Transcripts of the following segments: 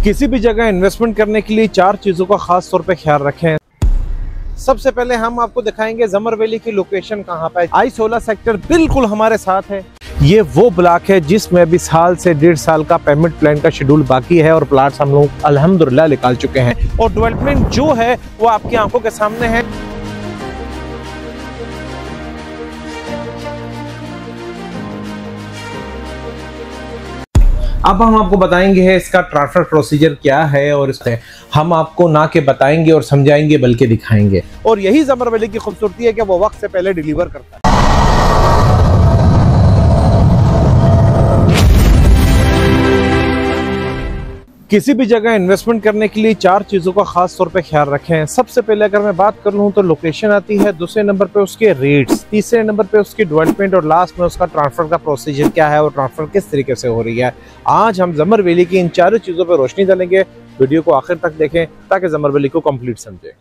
किसी भी जगह इन्वेस्टमेंट करने के लिए 4 चीज़ों का खास तौर पे ख्याल रखें। सबसे पहले हम आपको दिखाएंगे जमर वैली की लोकेशन कहाँ पे है। I-16 सेक्टर बिल्कुल हमारे साथ है। ये वो ब्लॉक है जिसमें अभी साल से 1.5 साल का पेमेंट प्लान का शेड्यूल बाकी है और प्लाट्स हम लोग अल्हम्दुलिल्लाह निकाल चुके हैं और डेवलपमेंट जो है वो आपकी आंखों के सामने है। अब हम आपको बताएंगे है इसका ट्रांसफर प्रोसीजर क्या है और इससे हम आपको ना के बताएंगे और समझाएंगे बल्कि दिखाएंगे। और यही जमर वैली की खूबसूरती है कि वो वक्त से पहले डिलीवर करता है। किसी भी जगह इन्वेस्टमेंट करने के लिए 4 चीज़ों का खास तौर पे ख्याल रखें। सबसे पहले अगर मैं बात कर लूँ तो लोकेशन आती है, दूसरे नंबर पे उसके रेट्स, तीसरे नंबर पे उसकी डेवलपमेंट और लास्ट में उसका ट्रांसफर का प्रोसीजर क्या है और ट्रांसफर किस तरीके से हो रही है। आज हम जमर वैली की इन 4 चीज़ों पर रोशनी डालेंगे। वीडियो को आखिर तक देखें ताकि जमर वैली को कंप्लीट समझें।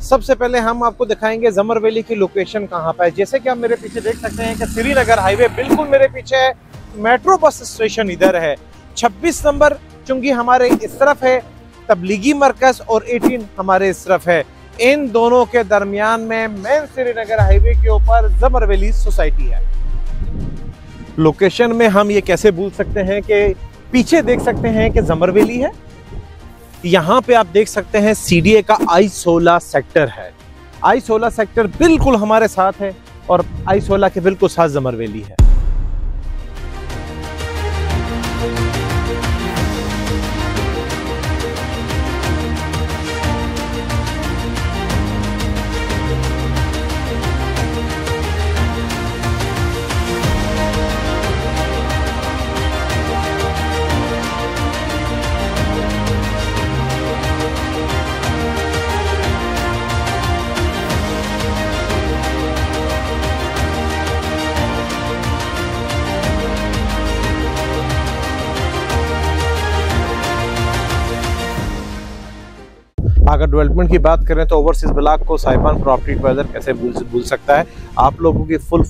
सबसे पहले हम आपको दिखाएंगे जमर वैली की लोकेशन कहाँ पर है। जैसे कि आप मेरे पीछे देख सकते हैं कि श्रीनगर हाईवे बिल्कुल मेरे पीछे है, मेट्रो बस स्टेशन इधर है, 26 नंबर चुंगी हमारे इस तरफ है, तबलीगी मरकज और 18 हमारे इस तरफ है। इन दोनों के दरमियान में मेन श्रीनगर हाईवे के ऊपर जमर वैली सोसाइटी है। लोकेशन में हम ये कैसे भूल सकते हैं कि पीछे देख सकते हैं कि जमर वैली है, यहाँ पे आप देख सकते हैं CDA का I-16 सेक्टर है। I-16 सेक्टर बिल्कुल हमारे साथ है और I-16 के बिल्कुल साथ जमर वैली है। अगर डेवलपमेंट की बात करें तो ओवरसीज ब्लॉक को साहिबान प्रॉपर्टी एडवाइजर कैसे भूल सकता है। आप लोगों की फुल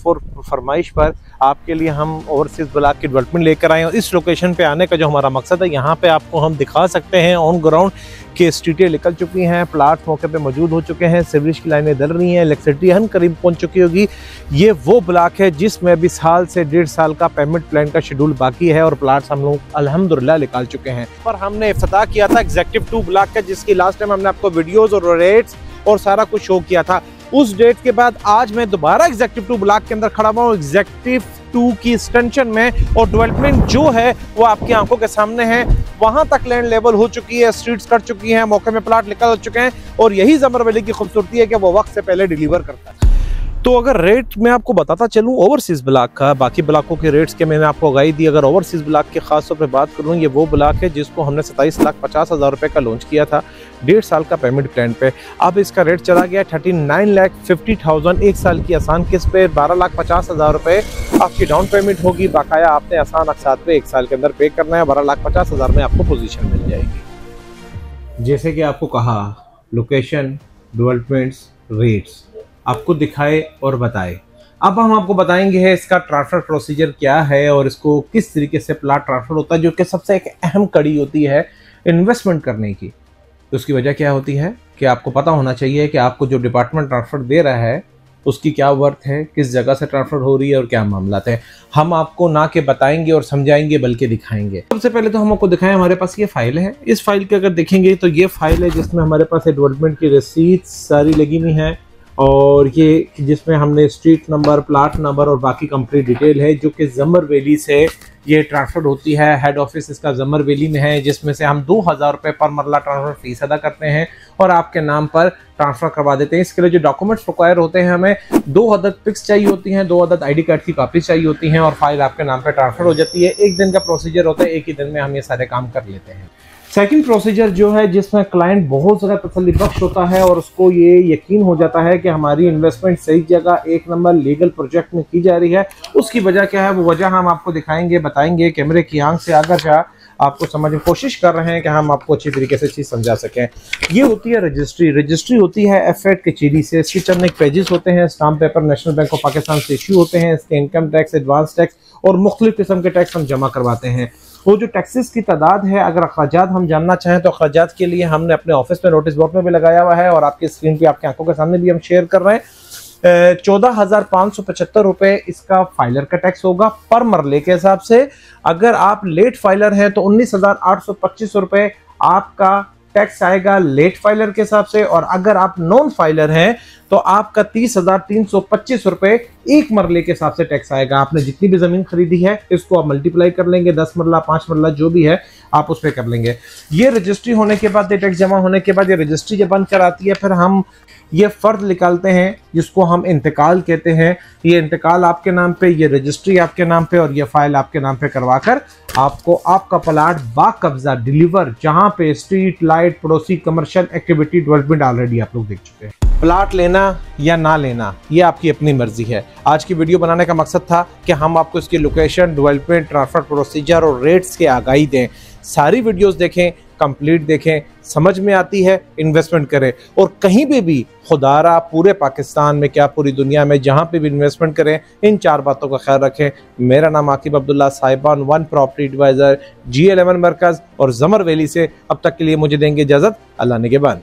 फरमाइश पर आपके लिए हम ओवरसीज ब्लॉक की डेवलपमेंट लेकर आए और इस लोकेशन पे आने का जो हमारा मकसद है, यहाँ पे आपको हम दिखा सकते हैं ऑन ग्राउंड के स्ट्रीटें निकल चुकी हैं, प्लाट्स मौके पे मौजूद हो चुके हैं, सीवरेज की लाइनें डल रही हैं, इलेक्ट्रिसिटी हन करीब पहुँच चुकी होगी। ये वो ब्लॉक है जिसमें अभी साल से 1.5 साल का पेमेंट प्लान का शेड्यूल बाकी है और प्लाट्स हम लोग अल्हम्दुलिल्लाह निकाल चुके हैं। पर हमने इफ्तिताह किया था एग्जीक्यूटिव 2 ब्लॉक का, जिसकी लास्ट टाइम हमने आपको वीडियोस और रेट्स और सारा कुछ शो किया था। उस डेट के बाद आज मैं दोबारा एग्जीक्यूटिव 2 ब्लॉक के अंदर खड़ा हुआ हूँ, एग्जीक्यूटिव 2 की एक्सटेंशन में, और डेवलपमेंट जो है वो आपकी आंखों के सामने है। वहां तक लैंड लेवल हो चुकी है, स्ट्रीट्स कट चुकी हैं, मौके में प्लाट निकल चुके हैं और यही जमर वैली की खूबसूरती है कि वो वक्त से पहले डिलीवर करता है। तो अगर रेट मैं आपको बताता चलूँ ओवरसीज ब्लॉक का, बाकी ब्लॉकों के रेट्स के मैंने आपको आगाही दी। अगर ओवरसीज ब्लॉक के खास तौर पे बात करूँ, ये वो ब्लॉक है जिसको हमने 27,50,000 रुपये का लॉन्च किया था 1.5 साल का पेमेंट प्लान पे। अब इसका रेट चला गया 39,50,000 एक साल की आसान किस्त पे, 12,50,000 रुपये आपकी डाउन पेमेंट होगी। बाकाया आपने आसान अक़सात पे 1 साल के अंदर पे करना है, 12,50,000 में आपको पोजीशन मिल जाएगी। जैसे कि आपको कहा, लोकेशन, डेवलपमेंट्स, रेट्स आपको दिखाए और बताए। अब हम आपको बताएंगे है इसका ट्रांसफर प्रोसीजर क्या है और इसको किस तरीके से प्लाट ट्रांसफर होता है, जो कि सबसे एक अहम कड़ी होती है इन्वेस्टमेंट करने की। तो उसकी वजह क्या होती है कि आपको पता होना चाहिए कि आपको जो डिपार्टमेंट ट्रांसफर दे रहा है उसकी क्या वर्थ है, किस जगह से ट्रांसफर हो रही है और क्या मामलात है। हम आपको ना के बताएंगे और समझाएंगे बल्कि दिखाएंगे। सबसे पहले तो हम आपको दिखाएं, हमारे पास ये फाइल है। इस फाइल के अगर देखेंगे तो ये फाइल है जिसमें हमारे पास डेवलपमेंट की रसीद सारी लगी हुई है और ये जिसमें हमने स्ट्रीट नंबर, प्लाट नंबर और बाकी कंप्लीट डिटेल है, जो कि जमर वैली से ये ट्रांसफर होती है। हेड ऑफिस इसका जमर वैली में है, जिसमें से हम 2,000 रुपये पर मरला ट्रांसफर फीस अदा करते हैं और आपके नाम पर ट्रांसफर करवा देते हैं। इसके लिए जो डॉक्यूमेंट्स रिक्वायर होते हैं, हमें 2 अदद पिक्स चाहिए होती हैं, 2 अदद ID कार्ड की कॉपी चाहिए होती हैं और फाइल आपके नाम पर ट्रांसफर हो जाती है। 1 दिन का प्रोसीजर होता है, 1 ही दिन में हम ये सारे काम कर लेते हैं। सेकंड प्रोसीजर जो है, जिसमें क्लाइंट बहुत ज़्यादा तसल्ली बख्श होता है और उसको ये यकीन हो जाता है कि हमारी इन्वेस्टमेंट सही जगह 1 नंबर लीगल प्रोजेक्ट में की जा रही है। उसकी वजह क्या है, वो वजह हम आपको दिखाएंगे, बताएंगे, कैमरे की आंख से आकर जा आपको समझने की कोशिश कर रहे हैं कि हम आपको अच्छी तरीके से चीज़ समझा सकें। ये होती है रजिस्ट्री। रजिस्ट्री होती है एफएड कचेरी से। इसके चंद एक पेजेस होते हैं, stamp paper national bank of Pakistan से इशू होते हैं। इसके इनकम टैक्स, एडवांस टैक्स और मुख्तलिफ किस्म के टैक्स हम जमा करवाते हैं। वो जो टैक्सेस की तादाद है, अगर अखराजात हम जानना चाहें तो अखराजात के लिए हमने अपने ऑफिस में नोटिस बोर्ड में भी लगाया हुआ है और आपकी स्क्रीन पे आपकी आंखों के सामने भी हम शेयर कर रहे हैं। 14,575 रुपए इसका फाइलर का टैक्स होगा पर मरले के हिसाब से। अगर आप लेट फाइलर हैं तो 19,825 रुपए आपका टैक्स आएगा लेट फाइलर के हिसाब से, और अगर आप नॉन फाइलर हैं तो आपका 30,325 रुपए एक मरले के हिसाब से टैक्स आएगा। आपने जितनी भी जमीन खरीदी है इसको आप मल्टीप्लाई कर लेंगे, 10 मरला 5 मरला जो भी है आप उस पर कर लेंगे। ये रजिस्ट्री होने के बाद, ये टैक्स जमा होने के बाद ये रजिस्ट्री जब बंद कर आती है, फिर हम ये फर्द निकालते हैं जिसको हम इंतकाल कहते हैं। ये इंतकाल आपके नाम पे, ये रजिस्ट्री आपके नाम पे और ये फाइल आपके नाम पे करवाकर आपको आपका प्लाट बाकब्जा डिलीवर, जहां पे स्ट्रीट लाइट, पड़ोसी, कमर्शियल एक्टिविटी डेवलपमेंट ऑलरेडी आप लोग देख चुके हैं। प्लाट लेना या ना लेना ये आपकी अपनी मर्जी है। आज की वीडियो बनाने का मकसद था कि हम आपको इसकी लोकेशन, डेवलपमेंट, ट्रांसफर प्रोसीजर और रेट्स के आगाही दें। सारी वीडियोस देखें, कंप्लीट देखें, समझ में आती है इन्वेस्टमेंट करें। और कहीं भी खुदारा पूरे पाकिस्तान में क्या पूरी दुनिया में जहां पे भी इन्वेस्टमेंट करें, इन 4 बातों का ख्याल रखें। मेरा नाम आकिब अब्दुल्ला, साहिबान वन प्रॉपर्टी एडवाइजर, G11 मरकज और जमर वैली से। अब तक के लिए मुझे देंगे इजाजत, अल्लाह निगहबान।